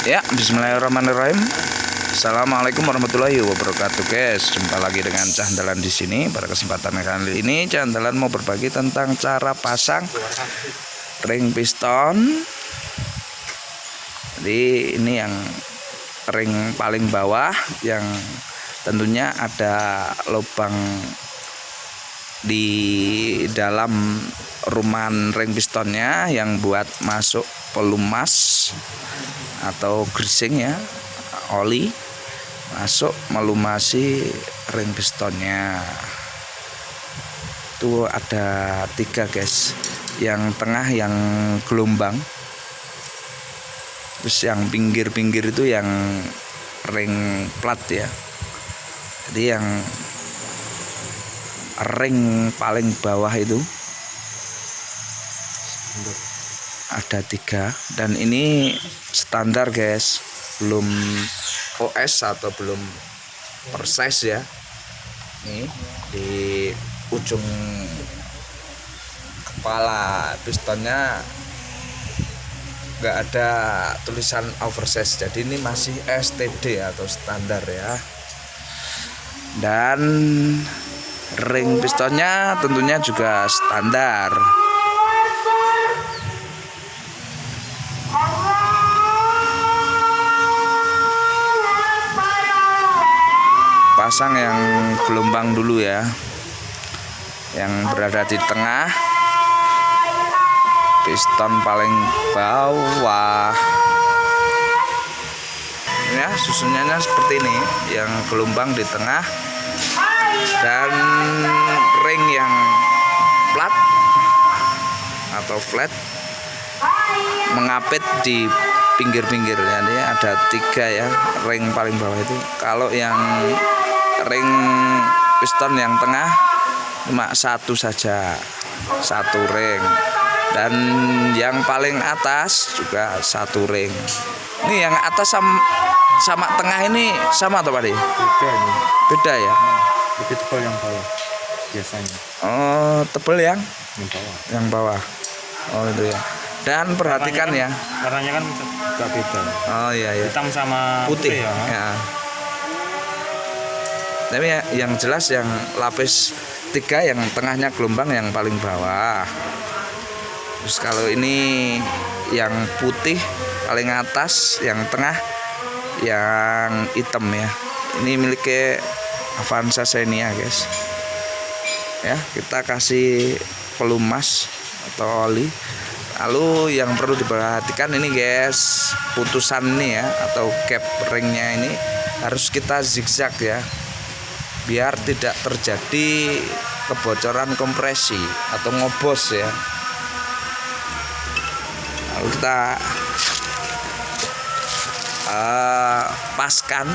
Ya, bismillahirrahmanirrahim. Assalamualaikum warahmatullahi wabarakatuh, guys. Jumpa lagi dengan Cah Andalan di sini. Pada kesempatan kali ini, Cah Andalan mau berbagi tentang cara pasang ring piston. Jadi ini yang ring paling bawah, yang tentunya ada lubang di dalam rumahan ring pistonnya yang buat masuk pelumas atau greasing ya, oli masuk melumasi ring pistonnya. Itu ada 3, guys. Yang tengah yang gelombang, terus yang pinggir-pinggir itu yang ring plat ya. Jadi yang ring paling bawah itu ada 3, dan ini standar, guys, belum OS atau belum precise ya. Ini di ujung kepala pistonnya nggak ada tulisan oversize, jadi ini masih STD atau standar ya. Dan ring pistonnya tentunya juga standar. Pasang yang gelombang dulu ya, yang berada di tengah, piston paling bawah ya. Susunannya seperti ini, yang gelombang di tengah dan ring yang plat atau flat mengapit di pinggir-pinggir. Jadi ada 3 ya, ring paling bawah itu. Kalau yang ring piston yang tengah cuma 1 saja, 1 ring, dan yang paling atas juga 1 ring. Ini yang atas sama tengah ini sama atau Pak? Beda ini. Beda ya. Lebih tebal yang bawah biasanya. Oh, tebal yang bawah. Yang bawah. Oh, itu ya. Dan perhatikan ya. Warnanya kan agak beda. Oh iya ya. Hitam sama putih ya. Ya. Tapi ya, yang jelas yang lapis 3 yang tengahnya gelombang yang paling bawah. Terus kalau ini yang putih paling atas, yang tengah yang hitam ya. Ini miliknya Avanza Xenia, guys. Ya, kita kasih pelumas atau oli. Lalu yang perlu diperhatikan ini, guys, putusan ini ya, atau cap ringnya ini harus kita zigzag ya, biar tidak terjadi kebocoran kompresi atau ngobos ya. Lalu kita paskan,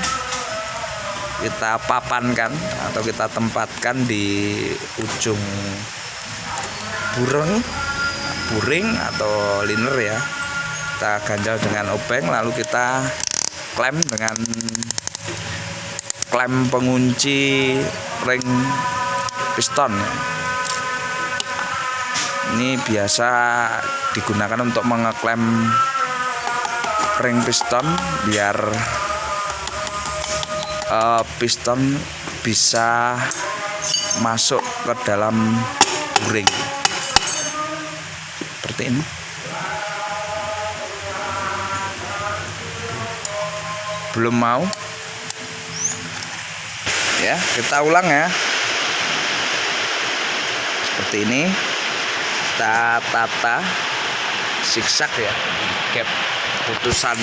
kita papankan atau kita tempatkan di ujung buring atau liner ya. Kita ganjal dengan obeng, lalu kita klem dengan klem pengunci ring piston ya. Ini biasa digunakan untuk mengeklem ring piston biar piston bisa masuk ke dalam ring seperti ini. Belum mau ya, kita ulang ya, seperti ini. Kita tata zigzag ya, cap putusan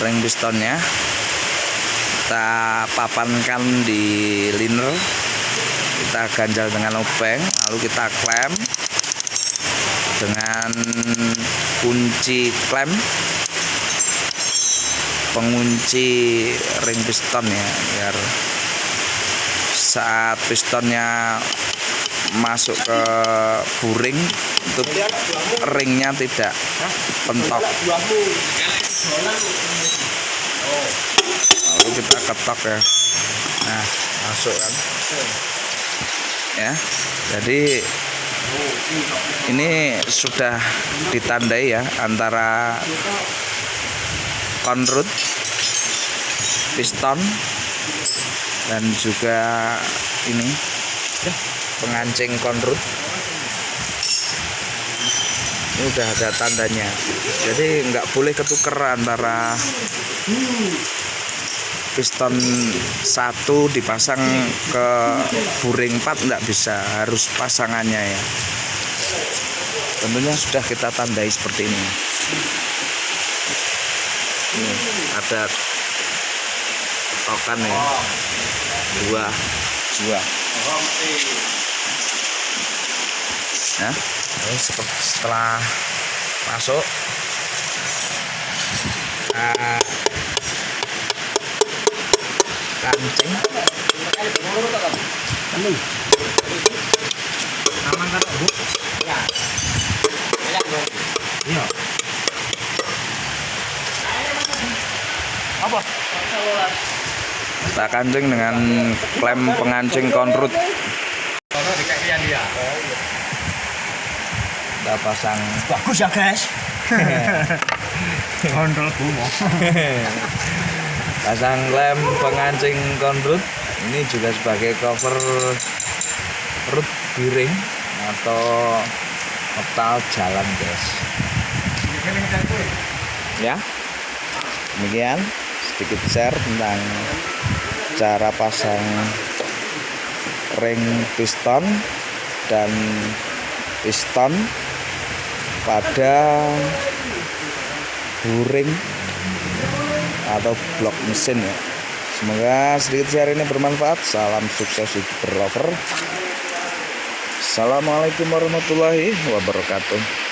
ring pistonnya, kita papankan di liner, kita ganjal dengan obeng, lalu kita klem dengan kunci klem pengunci ring piston ya, biar saat pistonnya masuk ke buring untuk ringnya tidak pentok. Lalu kita ketok ya. Nah, masuk kan ya. Jadi ini sudah ditandai ya antara konrut, piston, dan juga ini pengancing konrut. Ini udah ada tandanya, jadi nggak boleh ketuker antara piston 1 dipasang ke buring 4, nggak bisa, harus pasangannya ya. Tentunya sudah kita tandai seperti ini. Ini ada tokan ya, dua. Nah, ini setelah masuk, kancing Aman kan, Bu? Ya. Iya. Apa? kita kancing dengan klem pengancing konrut. Kita pasang. Bagus ya, guys. Kontrol bunga. Pasang klem pengancing konrut. Ini juga sebagai cover rut giring atau metal jalan, guys. Ya, demikian sedikit share tentang cara pasang ring piston dan piston pada buring atau blok mesin ya. Semoga sedikit share ini bermanfaat. Salam sukses YouTuber lover. Assalamualaikum warahmatullahi wabarakatuh.